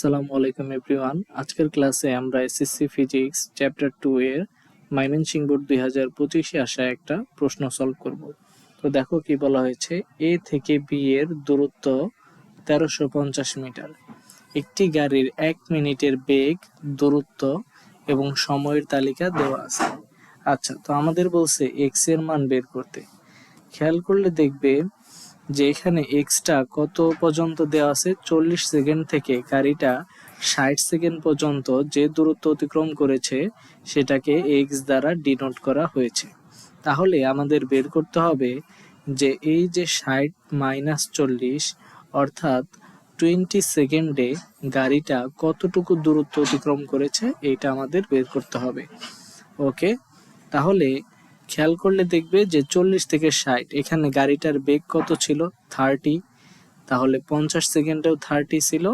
আসসালামু আলাইকুম এভরিওয়ান। আজকের ক্লাসে আমরা এসএসসি ফিজিক্স চ্যাপ্টার 2 এর ময়মনসিংহ বোর্ড 2025-এ আসা একটা প্রশ্ন সলভ করব। তো দেখো কি বলা হয়েছে, এ থেকে বি এর দূরত্ব 1350 মিটার। একটি গাড়ির 1 মিনিটের বেগ, দূরত্ব এবং সময়ের তালিকা দেওয়া আছে। আচ্ছা, তো আমাদের বলছে এক্স এর মান বের করতে। খেয়াল করলে দেখবে যে এখানে এক্সটা কত পর্যন্ত দেওয়া আছে, 40 সেকেন্ড থেকে গাড়িটা 60 সেকেন্ড পর্যন্ত যে দূরত্ব অতিক্রম করেছে সেটাকে এক্স দ্বারা ডিনোট করা হয়েছে। তাহলে আমাদের বের করতে হবে যে এই যে 60 মাইনাস 40 অর্থাৎ 20 সেকেন্ডে গাড়িটা কতটুকু দূরত্ব অতিক্রম করেছে এইটা আমাদের বের করতে হবে। ওকে, তাহলে খেয়াল করলে দেখবে যে 40 থেকে 60, এখানে গাড়িটার বেগ কত ছিল, 30। তাহলে 50 সেকেন্ডেও 30 ছিল,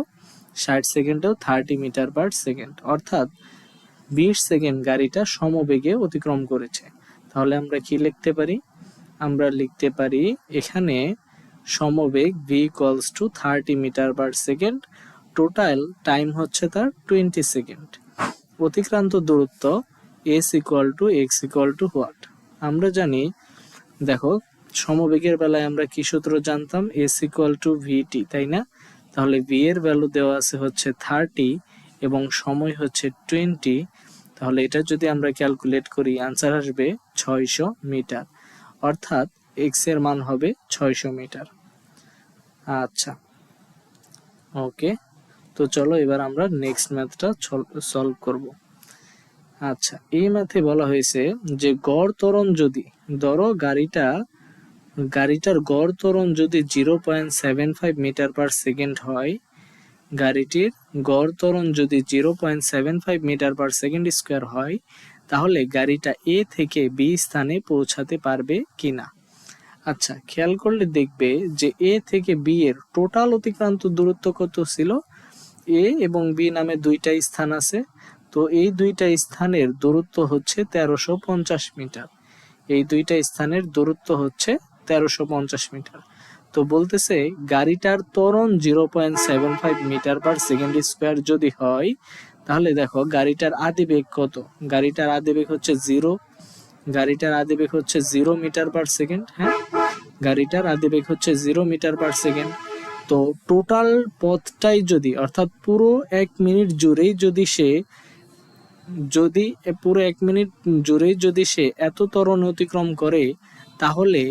60 সেকেন্ডেও 30 মিটার পার সেকেন্ড, অর্থাৎ 20 সেকেন্ড গাড়িটা সমবেগে অতিক্রম করেছে। তাহলে আমরা কি লিখতে পারি? আমরা লিখতে পারি এখানে সমবেগ v equals to 30 metre per second, total time হচ্ছে তার 20 সেকেন্ড। অতিক্রান্ত দূরত্ব s equal to x equal to what? আমরা জানি, দেখো সমবেগের বেলায় আমরা কি সূত্র জানতাম, s ইকুয়াল টু vt, তাই না? তাহলে v এর ভ্যালু দেওয়া আছে হচ্ছে 30 এবং সময় হচ্ছে 20। তাহলে এটা যদি আমরা ক্যালকুলেট করি আনসার আসবে 600 মিটার, অর্থাৎ x এর মান হবে 600 মিটার। আচ্ছা, ওকে, তো চলো এবার আমরা নেক্সট ম্যাথটা সলভ করব। আচ্ছা, এই ম্যাথে বলা হয়েছে যে গড় ত্বরণ যদি, ধরো গাড়িটার গড় ত্বরণ যদি 0.75 মিটার পার সেকেন্ড হয়, গাড়িটির গড় ত্বরণ যদি 0.75 মিটার পার সেকেন্ড স্কোয়ার হয়, তাহলে গাড়িটা এ থেকে বি স্থানে পৌঁছাতে পারবে কিনা। আচ্ছা, খেয়াল করলে দেখবে যে এ থেকে বি এর টোটাল অতিক্রান্ত দূরত্ব কত ছিল। এ এবং বি নামে দুইটা স্থান আছে, তো এই দুইটা স্থানের দূরত্ব হচ্ছে 1350 মিটার। এই দুইটা স্থানের দূরত্ব হচ্ছে 1350 মিটার। তো বলতেছে গাড়িটার ত্বরণ 0.75 মিটার পার সেকেন্ড স্কোয়ার যদি হয়, তাহলে দেখো গাড়িটার আদিবেগ কত। গাড়িটার আদিবেগ হচ্ছে 0, গাড়িটার আদিবেগ হচ্ছে 0 মিটার পার সেকেন্ড। হ্যাঁ, গাড়িটার আদিবেগ হচ্ছে 0 মিটার পার সেকেন্ড। তো টোটাল পথটাই যদি, অর্থাৎ পুরো 1 মিনিট জুড়েই যদি সে এত ত্বরণ অতিক্রম করে, তাহলে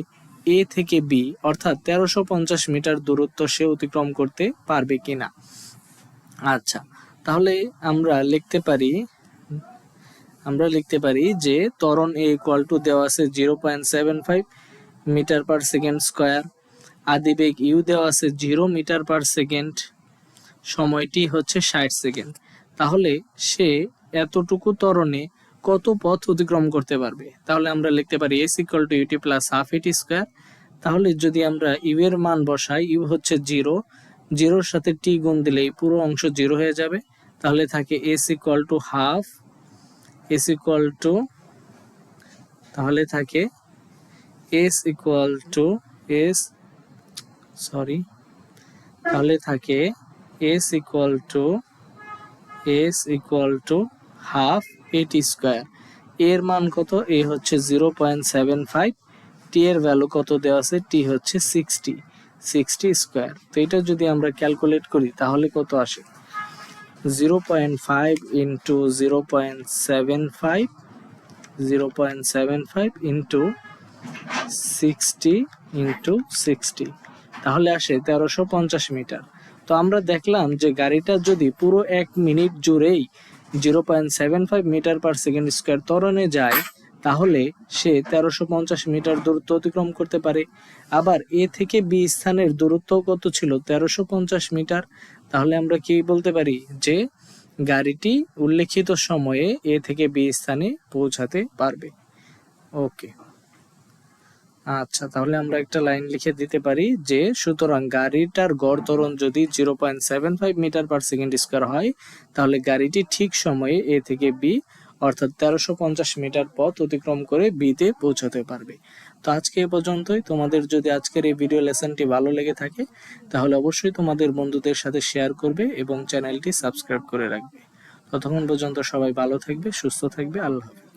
এ থেকে বি অর্থাৎ 1350 মিটার দূরত্ব সে অতিক্রম করতে পারবে কিনা। আচ্ছা, তাহলে আমরা লিখতে পারি যে ত্বরণ এ ইকুয়াল টু দেওয়া আছে 0.75 মিটার পার সেকেন্ড স্কোয়ার, আদিবেগ ইউ দেওয়া আছে 0 মিটার পার সেকেন্ড, সময়টি হচ্ছে 60 সেকেন্ড। তাহলে সে এতটুকু ত্বরণে কত পথ অতিক্রম করতে পারবে? তাহলে আমরা লিখতে পারি s equal to u t plus half a t square. তাহলে যদি আমরা ইউ এর মান বসাই, ইউ হচ্ছে 0, 0-র সাথে টি গুণ দিলেই পুরো অংশ 0 হয়ে যাবে। তাহলে থাকে s equal to half, s equal two, তাহলে থাকে s equal two s, sorry, তাহলে থাকে s equal to half a t square. এর মান কত? এ হচ্ছে 0.75, টি এর ভ্যালু কত দেওয়া আছে, টি হচ্ছে 60 স্কোয়ার। তো এটা যদি আমরা ক্যালকুলেট করি তাহলে কত আসে, 0.5 ইন্টু 0.75 ইন্টু 60 ইন্টু 60, তাহলে আসে 1350 মিটার। তো আমরা দেখলাম যে গাড়িটা যদি পুরো 1 মিনিট জুড়েই 0.75 মিটার পার সেকেন্ড স্কোয়ার ত্বরণে যায়, তাহলে সে 1350 মিটার দূরত্ব অতিক্রম করতে পারে। আবার এ থেকে বি স্থানের দূরত্ব কত ছিল, 1350 মিটার। তাহলে আমরা কি বলতে পারি যে গাড়িটি উল্লেখিত সময়ে এ থেকে বি স্থানে পৌঁছাতে পারবে। ওকে, আচ্ছা, তাহলে আমরা একটা লাইন লিখে দিতে পারি যে সুতরাং গাড়িটার গড় ত্বরণ যদি 0.75 মিটার পার সেকেন্ড স্কোয়ার হয়, তাহলে গাড়িটি ঠিক সময়ে এ থেকে বি অর্থাৎ 1350 মিটার পথ অতিক্রম করে বিতে পৌঁছাতে পারবে। তো আজকে এ পর্যন্তই। তোমাদের যদি আজকের এই ভিডিও লেসনটি ভালো লেগে থাকে তাহলে অবশ্যই তোমাদের বন্ধুদের সাথে শেয়ার করবে এবং চ্যানেলটি সাবস্ক্রাইব করে রাখবে। ততক্ষণ পর্যন্ত সবাই ভালো থাকবে, সুস্থ থাকবে। আল্লাহ হাফেজ।